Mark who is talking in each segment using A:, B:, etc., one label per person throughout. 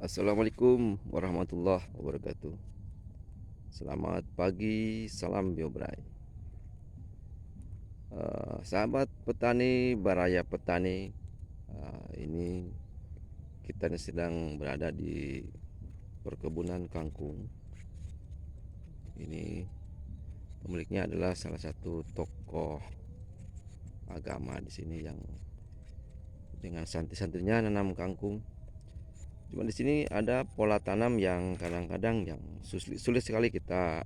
A: Assalamualaikum warahmatullahi wabarakatuh. Selamat pagi, salam Biobrai. Sahabat petani, baraya petani. Ini kita sedang berada di perkebunan kangkung. Ini pemiliknya adalah salah satu tokoh agama di sini yang dengan santri-santrinya nanam kangkung. Cuma di sini ada pola tanam yang kadang-kadang yang sulit sekali kita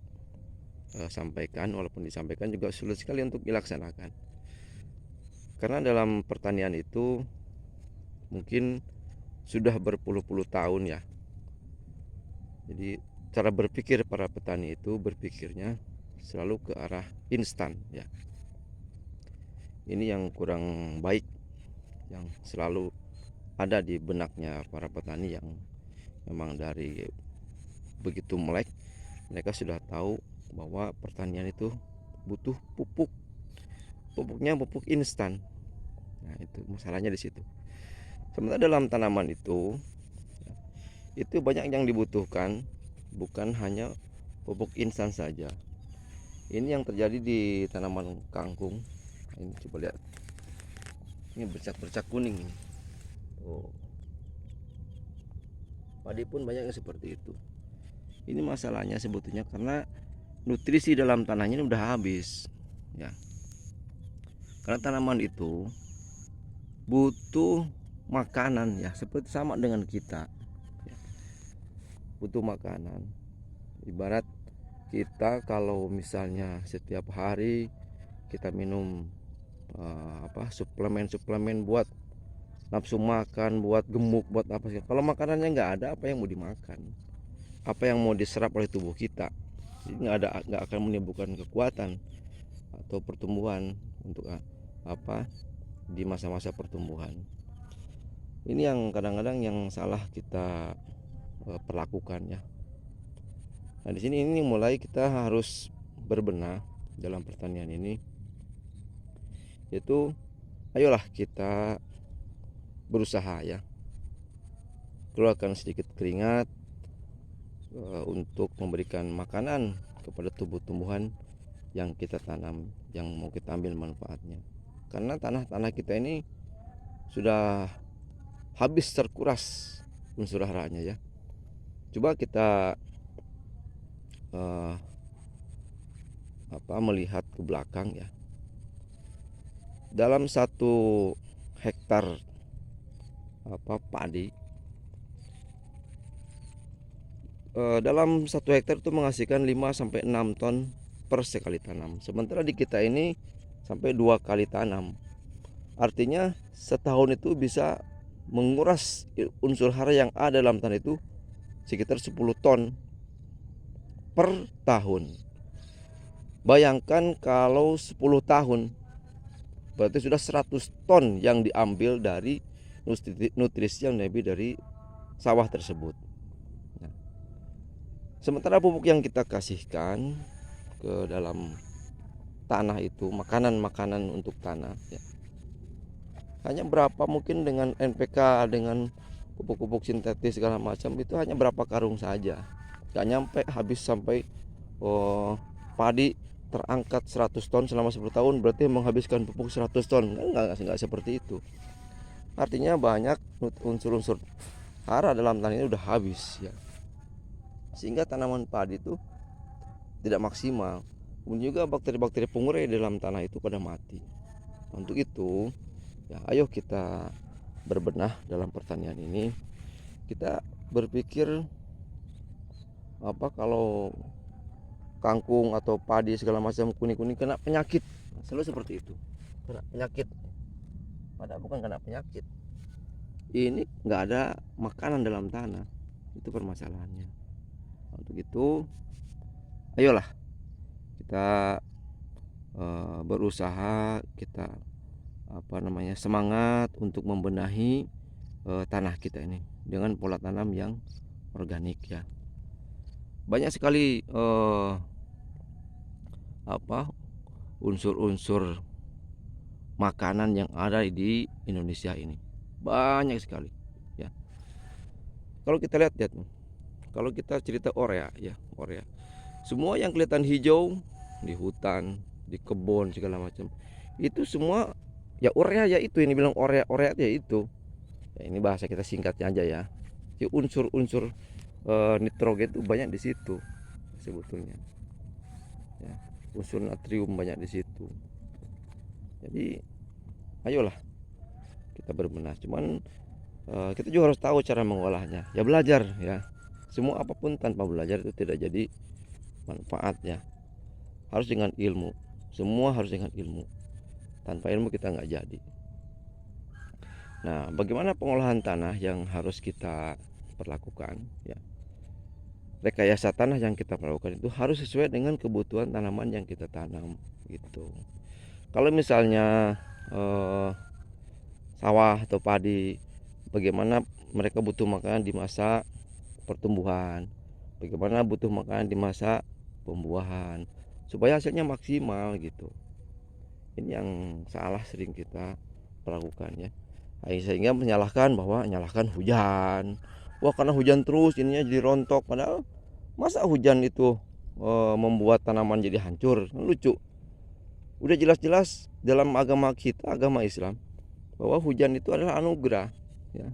A: sampaikan, walaupun disampaikan juga sulit sekali untuk dilaksanakan. Karena dalam pertanian itu mungkin sudah berpuluh-puluh tahun ya. Jadi cara berpikir para petani itu berpikirnya selalu ke arah instan ya. Ini yang kurang baik yang selalu ada di benaknya para petani yang memang dari begitu melek mereka sudah tahu bahwa pertanian itu butuh pupuk. Pupuknya pupuk instan. Nah, itu masalahnya di situ. Sementara dalam tanaman itu banyak yang dibutuhkan, bukan hanya pupuk instan saja. Ini yang terjadi di tanaman kangkung. Ini coba lihat. Ini bercak-bercak kuning ini. Oh. Padi pun banyak yang seperti itu. Ini masalahnya sebetulnya karena nutrisi dalam tanahnya ini udah habis. Ya. Karena tanaman itu butuh makanan ya, seperti sama dengan kita. Butuh makanan. Ibarat kita kalau misalnya setiap hari kita minum suplemen buat nafsu makan, buat gemuk, buat apa sih? Kalau makanannya nggak ada, apa yang mau dimakan? Apa yang mau diserap oleh tubuh kita? Jadi nggak akan menimbulkan kekuatan atau pertumbuhan untuk apa di masa-masa pertumbuhan. Ini yang kadang-kadang yang salah kita perlakukan ya. Nah di sini ini mulai kita harus berbenah dalam pertanian ini, yaitu ayolah kita berusaha ya, keluarkan sedikit keringat untuk memberikan makanan kepada tumbuh-tumbuhan yang kita tanam, yang mau kita ambil manfaatnya. Karena tanah-tanah kita ini sudah habis terkuras unsur haranya ya. Coba kita melihat ke belakang ya. Dalam 1 hektar padi, dalam 1 hektar itu menghasilkan 5-6 ton per sekali tanam. Sementara di kita ini sampai 2 kali tanam. Artinya setahun itu bisa menguras unsur hara yang ada dalam tanah itu sekitar 10 ton per tahun. Bayangkan kalau 10 tahun, berarti sudah 100 ton yang diambil dari nutrisi yang lebih dari sawah tersebut. Nah, sementara pupuk yang kita kasihkan ke dalam tanah itu, makanan-makanan untuk tanah ya, hanya berapa, mungkin dengan NPK, dengan pupuk-pupuk sintetis segala macam itu hanya berapa karung saja, gak nyampe habis sampai padi terangkat 100 ton selama 10 tahun berarti menghabiskan pupuk 100 ton. Enggak seperti itu. Artinya banyak unsur-unsur hara dalam tanah ini udah habis ya. Sehingga tanaman padi itu tidak maksimal. Kemudian juga bakteri-bakteri pengurai dalam tanah itu pada mati. Untuk itu ya, ayo kita berbenah dalam pertanian ini. Kita berpikir kalau kangkung atau padi segala macam kuning-kuning kena penyakit, selalu seperti itu, kena penyakit. Padahal bukan kena penyakit, ini nggak ada makanan dalam tanah, itu permasalahannya. Untuk itu ayolah kita berusaha, kita semangat untuk membenahi tanah kita ini dengan pola tanam yang organik ya. Banyak sekali unsur-unsur makanan yang ada di Indonesia ini, banyak sekali ya. Kalau kita lihat ya tuh, kalau kita cerita Korea ya, Korea. Semua yang kelihatan hijau di hutan, di kebun segala macam, itu semua ya urea ya itu ini bilang urea urea ya itu. Ya, ini bahasa kita singkatnya aja ya. Si unsur-unsur nitrogen itu banyak di situ sebetulnya. Ya, unsur natrium banyak di situ. Jadi ayolah kita berbenah. Cuman kita juga harus tahu cara mengolahnya. Ya belajar ya. Semua apapun tanpa belajar itu tidak jadi manfaatnya. Harus dengan ilmu. Semua harus dengan ilmu. Tanpa ilmu kita nggak jadi. Nah, bagaimana pengolahan tanah yang harus kita perlakukan? Ya, rekayasa tanah yang kita lakukan itu harus sesuai dengan kebutuhan tanaman yang kita tanam, gitu. Kalau misalnya sawah atau padi, bagaimana mereka butuh makanan di masa pertumbuhan, bagaimana butuh makanan di masa pembuahan, supaya hasilnya maksimal gitu. Ini yang salah sering kita lakukan ya. Sehingga menyalahkan bahwa nyalahkan hujan. Wah, karena hujan terus ininya jadi rontok. Padahal masa hujan itu membuat tanaman jadi hancur? Lucu. Udah jelas-jelas dalam agama kita, agama Islam, bahwa hujan itu adalah anugerah ya.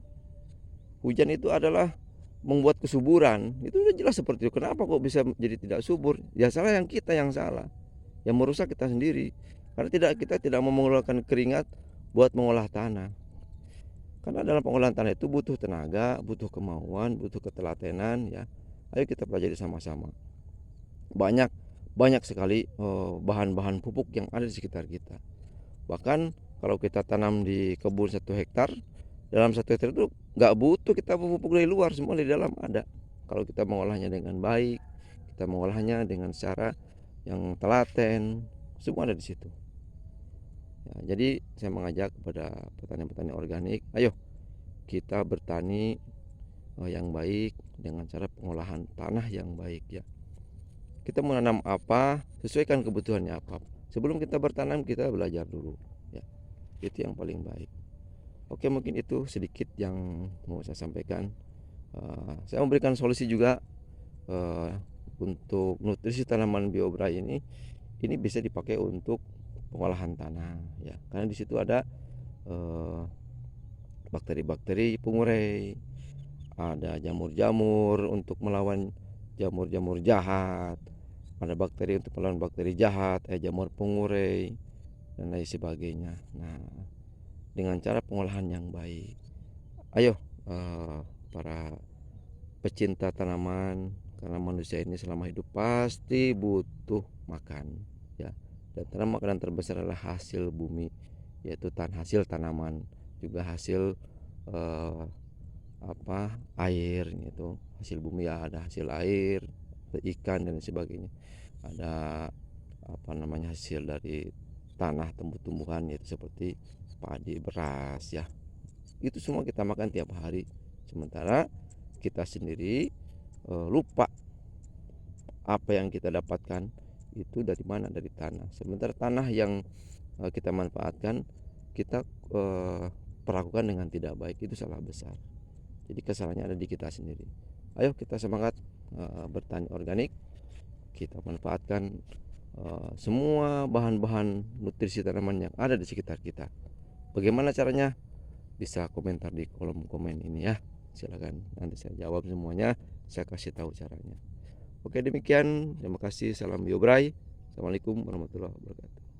A: Hujan itu adalah membuat kesuburan. Itu udah jelas seperti itu. Kenapa kok bisa jadi tidak subur? Ya salah yang kita yang salah. Yang merusak kita sendiri. Karena kita tidak mau mengeluarkan keringat buat mengolah tanah. Karena dalam pengolahan tanah itu butuh tenaga, butuh kemauan, butuh ketelatenan ya. Ayo kita pelajari sama-sama. Banyak sekali bahan-bahan pupuk yang ada di sekitar kita. Bahkan kalau kita tanam di kebun 1 hektar, dalam 1 hektar itu nggak butuh kita pupuk dari luar, semua di dalam ada. Kalau kita mengolahnya dengan baik, kita mengolahnya dengan cara yang telaten, semua ada di situ. Ya, jadi saya mengajak kepada petani-petani organik, ayo kita bertani yang baik dengan cara pengolahan tanah yang baik ya. Kita menanam apa, sesuaikan kebutuhannya apa. Sebelum kita bertanam kita belajar dulu ya. Itu yang paling baik. Oke, mungkin itu sedikit yang mau saya sampaikan. Saya memberikan solusi juga untuk nutrisi tanaman BioBray ini bisa dipakai untuk pengolahan tanah ya, karena di situ ada bakteri-bakteri pengurai, ada jamur-jamur untuk melawan jamur-jamur jahat, ada bakteri untuk melawan bakteri jahat, jamur pengurai dan lain sebagainya. Nah, dengan cara pengolahan yang baik, ayo para pecinta tanaman, karena manusia ini selama hidup pasti butuh makan ya, dan karena makanan terbesar adalah hasil bumi, yaitu hasil tanaman, juga hasil air gitu. Hasil bumi ya, ada hasil air, ikan dan sebagainya, ada hasil dari tanah, tumbuh-tumbuhan yaitu seperti padi, beras ya. Itu semua kita makan tiap hari, sementara kita sendiri lupa apa yang kita dapatkan itu dari mana, dari tanah. Sementara tanah yang kita manfaatkan kita perlakukan dengan tidak baik, itu salah besar. Jadi kesalahannya ada di kita sendiri. Ayo kita semangat bertani organik, kita manfaatkan semua bahan-bahan nutrisi tanaman yang ada di sekitar kita. Bagaimana caranya? Bisa komentar di kolom komen ini ya. Silakan, nanti saya jawab semuanya, saya kasih tahu caranya. Oke, demikian, terima kasih, salam BioBray. Assalamualaikum warahmatullahi wabarakatuh.